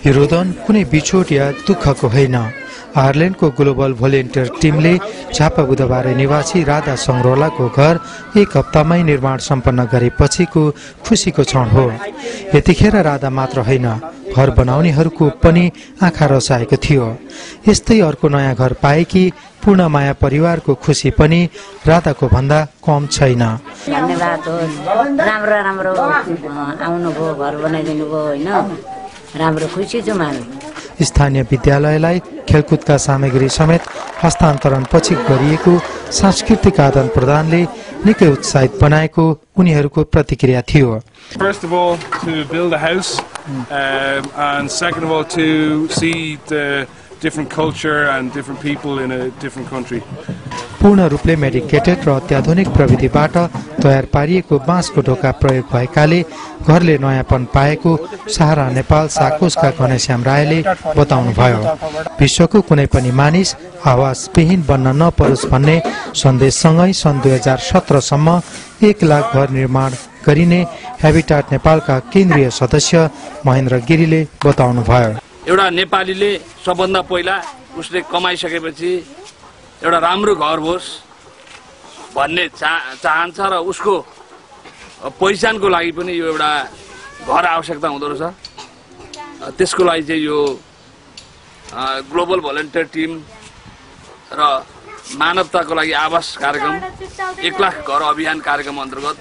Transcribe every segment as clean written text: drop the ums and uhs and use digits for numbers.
यो रोदन कुनै बिछोड या दुःखको होइन। आयरल्यान्डको ग्लोबल भोलिन्टियर टिमले झापा बुधबारे निवासी राधा संग्रौलाको घर एक हप्तामै निर्माण सम्पन्न गरेपछिको खुसीको क्षण हो। यतिखेर राधा मात्र होइन, घर बनाउनेहरूको पनि आँखा रसाएको थियो। यस्तै अर्को नयाँ घर पाएकी पूर्णमाया परिवारको खुसी पनि राधाको भन्दा कम छैन। धन्यवाद होस्, राम्रो राम्रो आउनुभयो, घर बनाइदिनु भयो होइन, राम्रो खुसी छु म। स्थानीय विद्यालयलाई खेलकुदका सामग्री समेत हस्तान्तरण पछि गरिएको सांस्कृतिक आदान प्रदानले निकै उत्साहित बनाएको उनीहरूको प्रतिक्रिया थियो। First of all, to build a house, and second of all, to see the different culture and different people in a different country. पूर्ण रूपले मेडिकेटेड र अत्याधुनिक प्रविधिबाट तयार पारिएको बाँसको ढोका प्रयोग भएकाले घरले नयाँपन पाएको सहारा नेपाल साकोसका घनश्याम रायले बताउनुभयो। विश्वको कुनै पनि मानिस आवासविहीन बन्न नपरोस् भन्ने सन्देशसँगै सन् 2017 सम्म 1 लाख घर निर्माण गरिने हेबिटाट नेपालका केन्द्रीय सदस्य महेन्द्र गिरीले बताउनुभयो। एउटा नेपालीले सबभन्दा पहिला उसले कमाइसकेपछि एउटा राम्रो घर होस् भन्ने चाहन्छ र उसको पहिचानको लागि पनि यो एउटा घर आवश्यकता हुँदो रहेछ। त्यसको लागि चाहिँ यो ग्लोबल भोलिन्टियर टिम र मानवताको लागि आवास कार्यक्रम 1 लाख घर अभियान कार्यक्रम अन्तर्गत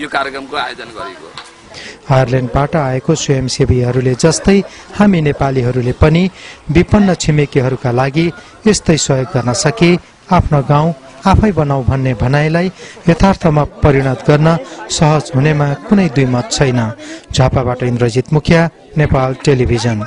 यो कार्यक्रमको आयोजन गरिएको। आयरल्यान्डबाट आएको स्वयंसेवीहरूले जस्तै हामी नेपालीहरूले पनि विपन्न छिमेकीहरूका लागि यस्तै सहयोग गर्न सके आफ्नो गाउँ आफै बनाऊ भन्ने भनाइलाई यथार्थमा परिणत गर्न सहज हुनेमा कुनै दुई मत छैन। झापाबाट इन्द्रजित मुखिया, नेपाल टेलिभिजन।